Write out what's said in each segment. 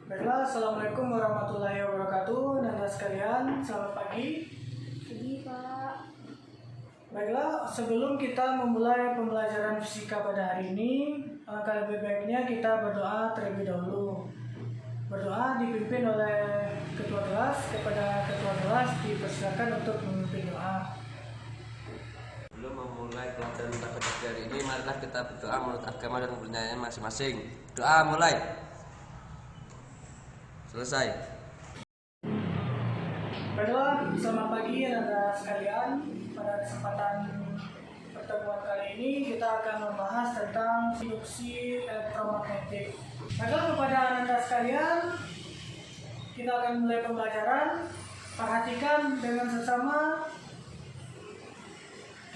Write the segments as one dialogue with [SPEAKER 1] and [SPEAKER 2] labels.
[SPEAKER 1] Baiklah, Assalamualaikum warahmatullahi wabarakatuh. Nanda sekalian, selamat pagi.
[SPEAKER 2] Pagi, Pak.
[SPEAKER 1] Baiklah, sebelum kita memulai pembelajaran fisika pada hari ini, alangkah lebih baiknya kita berdoa terlebih dahulu. Berdoa dipimpin oleh ketua kelas. Kepada ketua kelas dipersilakan untuk memimpin doa.
[SPEAKER 3] Sebelum memulai pelajaran pada pagi hari ini, marilah kita berdoa menurut agama dan kepercayaan masing-masing. Doa mulai. Selesai.
[SPEAKER 1] Baiklah, selamat pagi Anda sekalian. Pada kesempatan pertemuan kali ini kita akan membahas tentang induksi elektromagnetik. Baiklah, kepada Anda sekalian, kita akan mulai pembelajaran. Perhatikan dengan sesama.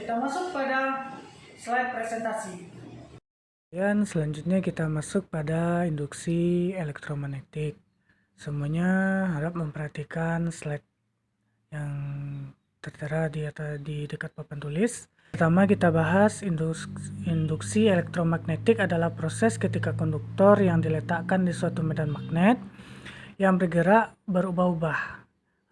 [SPEAKER 1] Kita masuk pada slide presentasi. Dan selanjutnya kita masuk pada induksi elektromagnetik. Semuanya harap memperhatikan slide yang tertera di dekat papan tulis. Pertama kita bahas induksi elektromagnetik adalah proses ketika konduktor yang diletakkan di suatu medan magnet yang bergerak berubah-ubah.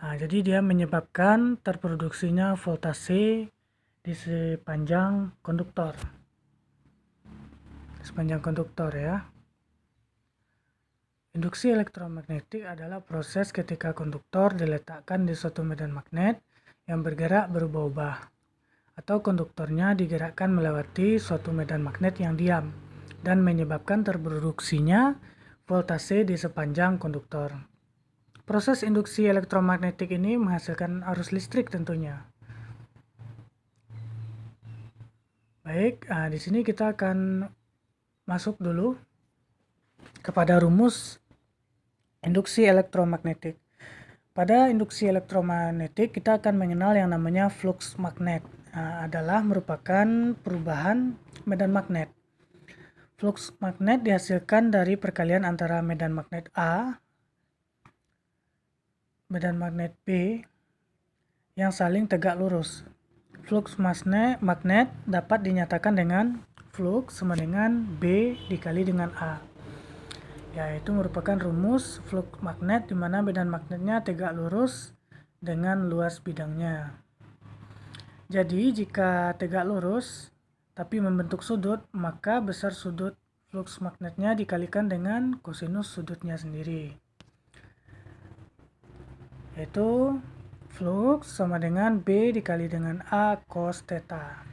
[SPEAKER 1] Nah, jadi dia menyebabkan terproduksinya voltase di sepanjang konduktor. Ya. Induksi elektromagnetik adalah proses ketika konduktor diletakkan di suatu medan magnet yang bergerak berubah-ubah, atau konduktornya digerakkan melewati suatu medan magnet yang diam dan menyebabkan terproduksinya voltase di sepanjang konduktor. Proses induksi elektromagnetik ini menghasilkan arus listrik tentunya. Baik, di sini kita akan masuk dulu kepada rumus induksi elektromagnetik. Pada induksi elektromagnetik kita akan mengenal yang namanya flux magnet. Adalah merupakan perubahan medan magnet. Flux magnet dihasilkan dari perkalian antara medan magnet A, medan magnet B yang saling tegak lurus. Flux magnet dapat dinyatakan dengan flux sama dengan B dikali dengan A. Yaitu merupakan rumus flux magnet di mana medan magnetnya tegak lurus dengan luas bidangnya. Jadi jika tegak lurus tapi membentuk sudut, maka besar sudut flux magnetnya dikalikan dengan kosinus sudutnya sendiri. Yaitu flux sama dengan B dikali dengan A cos theta.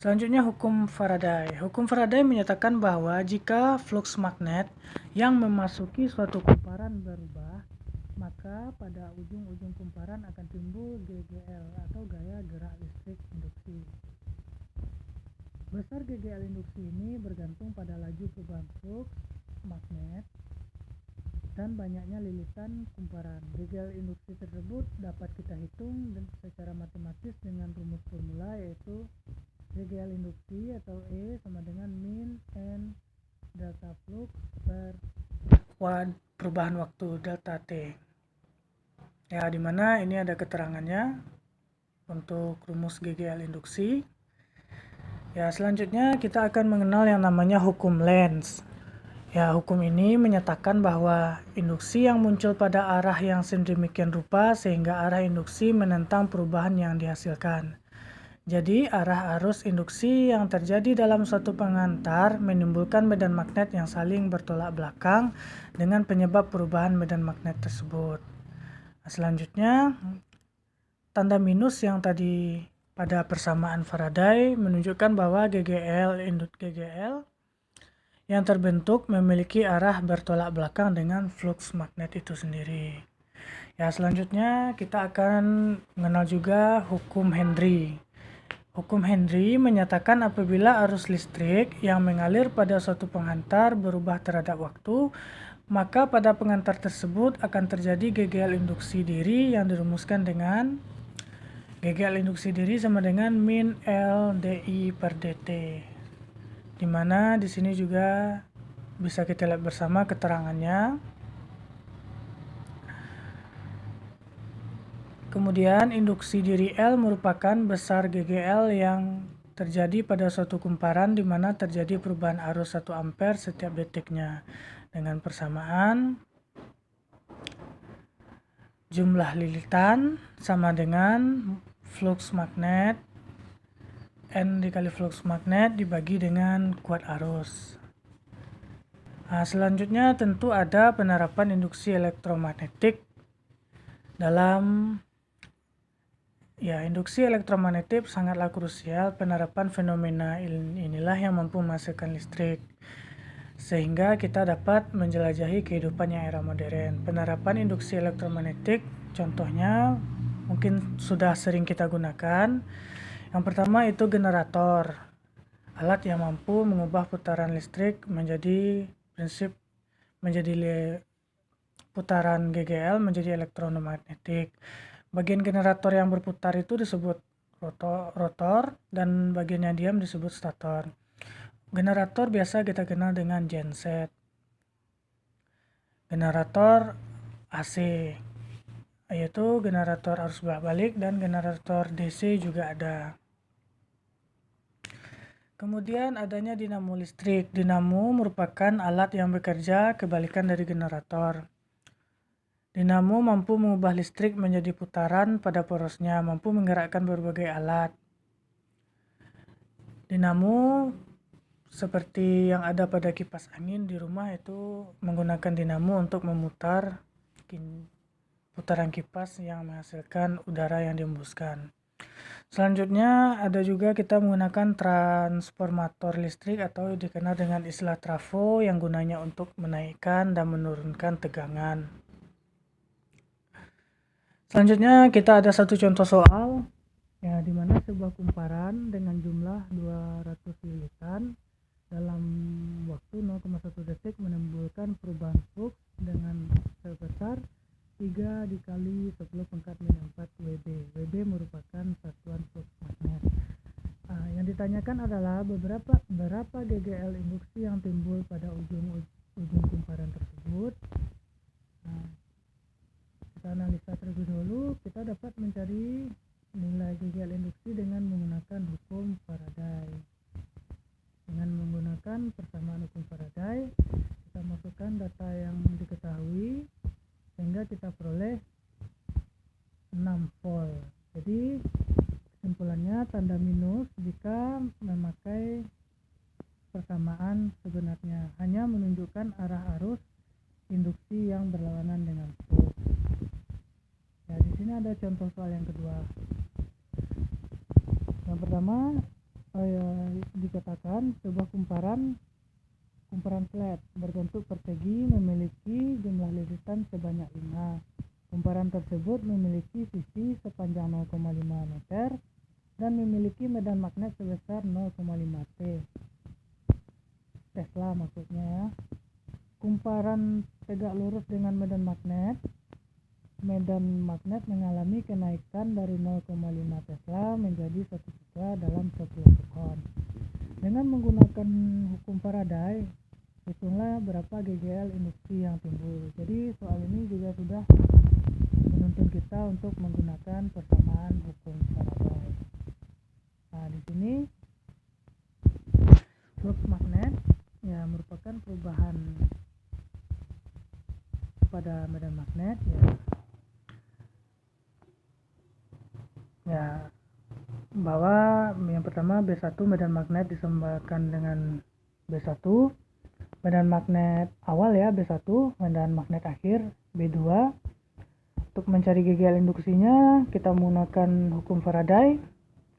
[SPEAKER 1] Selanjutnya hukum Faraday. Hukum Faraday menyatakan bahwa jika flux magnet yang memasuki suatu kumparan berubah, maka pada ujung-ujung kumparan akan timbul GGL atau gaya gerak listrik induksi. Besar GGL induksi ini bergantung pada laju perubahan flux magnet dan banyaknya lilitan kumparan. GGL induksi tersebut dapat kita hitung secara matematis dengan rumus formula, yaitu GGL induksi atau E sama dengan min N delta flux per perubahan waktu delta T. Ya, dimana ini ada keterangannya untuk rumus GGL induksi. Ya, selanjutnya kita akan mengenal yang namanya hukum Lenz. Ya, hukum ini menyatakan bahwa induksi yang muncul pada arah yang sedemikian rupa sehingga arah induksi menentang perubahan yang dihasilkan. Jadi arah arus induksi yang terjadi dalam suatu pengantar menimbulkan medan magnet yang saling bertolak belakang dengan penyebab perubahan medan magnet tersebut. Selanjutnya tanda minus yang tadi pada persamaan Faraday menunjukkan bahwa GGL yang terbentuk memiliki arah bertolak belakang dengan flux magnet itu sendiri. Ya, selanjutnya kita akan mengenal juga hukum Henry. Hukum Henry menyatakan apabila arus listrik yang mengalir pada suatu pengantar berubah terhadap waktu, maka pada pengantar tersebut akan terjadi GGL induksi diri yang dirumuskan dengan GGL induksi diri sama dengan min L dI per dt. Dimana di sini juga bisa kita lihat bersama keterangannya. Kemudian induksi diri L merupakan besar GGL yang terjadi pada suatu kumparan di mana terjadi perubahan arus 1 ampere setiap detiknya. Dengan persamaan jumlah lilitan sama dengan flux magnet, N dikali flux magnet dibagi dengan kuat arus. Nah, selanjutnya tentu ada penerapan induksi elektromagnetik dalam induksi elektromagnetik sangatlah krusial. Penerapan fenomena inilah yang mampu menghasilkan listrik sehingga kita dapat menjelajahi kehidupan yang era modern. Penerapan induksi elektromagnetik contohnya mungkin sudah sering kita gunakan. Yang pertama itu generator, alat yang mampu mengubah putaran listrik menjadi putaran GGL menjadi elektromagnetik. Bagian generator yang berputar itu disebut rotor dan bagian yang diam disebut stator. Generator biasa kita kenal dengan genset. Generator AC, yaitu generator arus bolak-balik, dan generator DC juga ada. Kemudian adanya dinamo listrik. Dinamo merupakan alat yang bekerja kebalikan dari generator. Dinamo mampu mengubah listrik menjadi putaran pada porosnya, mampu menggerakkan berbagai alat. Dinamo seperti yang ada pada kipas angin di rumah itu menggunakan dinamo untuk memutar putaran kipas yang menghasilkan udara yang dihembuskan. Selanjutnya ada juga kita menggunakan transformator listrik atau dikenal dengan istilah trafo yang gunanya untuk menaikkan dan menurunkan tegangan. Selanjutnya kita ada satu contoh soal di mana sebuah kumparan dengan jumlah 200 lilitan dalam waktu 0,1 detik menimbulkan perubahan flux dengan sebesar 3 dikali 10 pangkat min 4 Wb. Wb merupakan satuan flux magnet. Yang ditanyakan adalah berapa GGL induksi yang timbul pada ujung kumparan tersebut. Kita analisa terlebih dahulu. Kita dapat mencari nilai GGL induksi dengan menggunakan hukum Faraday. Dengan menggunakan persamaan hukum Faraday, kita masukkan data yang diketahui sehingga kita peroleh 6 volt. Jadi kesimpulannya tanda minus jika memakai persamaan sebenarnya hanya menunjukkan arah arus induksi yang berlawanan dengan flux. Di sini ada contoh soal yang kedua. Yang pertama dikatakan sebuah kumparan flat berbentuk persegi memiliki jumlah lilitan sebanyak 5. Kumparan tersebut memiliki sisi sepanjang 0,5 meter dan memiliki medan magnet sebesar 0,5 Tesla maksudnya ya. Kumparan tegak lurus dengan medan magnet mengalami kenaikan dari 0,5 Tesla menjadi 1 Tesla dalam 10 sekon. Dengan menggunakan hukum Faraday, hitunglah berapa GGL induksi yang timbul. Jadi soal ini juga sudah menuntun kita untuk menggunakan persamaan hukum Faraday. Di sini flux magnet merupakan perubahan pada medan magnet bahwa yang pertama B1 medan magnet disamakan dengan B1, medan magnet awal B1, medan magnet akhir B2. Untuk mencari GGL induksinya kita menggunakan hukum Faraday.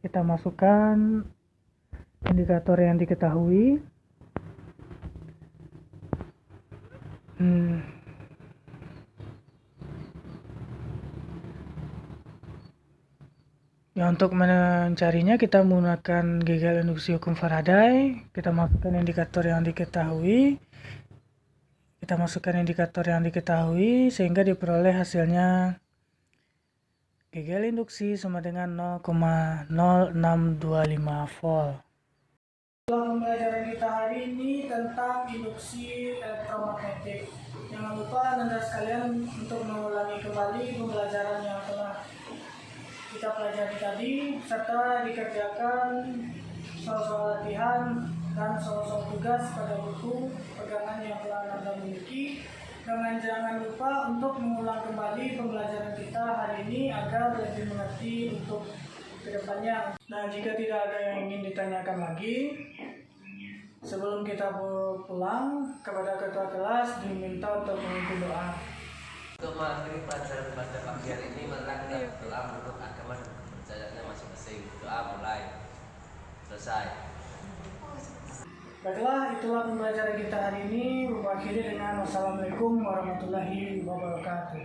[SPEAKER 1] Kita masukkan indikator yang diketahui. Untuk mencarinya kita menggunakan GGL induksi hukum Faraday. Kita masukkan indikator yang diketahui. Sehingga diperoleh hasilnya GGL induksi sama dengan 0,0625 volt. Pembelajaran kita hari ini tentang induksi elektromagnetik. Jangan lupa Anda sekalian untuk mengulangi kembali pembelajaran yang telah kita pelajari tadi serta dikerjakan soal-soal latihan dan soal-soal tugas pada buku pegangan yang telah Anda miliki. dengan jangan lupa untuk mengulang kembali pembelajaran kita hari ini agar lebih mengerti untuk kedepannya. Nah, jika tidak ada yang ingin ditanyakan lagi, sebelum kita pulang, kepada ketua kelas diminta untuk memimpin doa.
[SPEAKER 3] Untuk mengakhiri pelajaran pada pagi hari ini, marilah kita berdoa menurut agama dan kepercayaannya masing-masing. Doa mulai. Selesai.
[SPEAKER 1] Baiklah, itulah pembelajaran kita hari ini. Berakhiri dengan wassalamualaikum warahmatullahi wabarakatuh.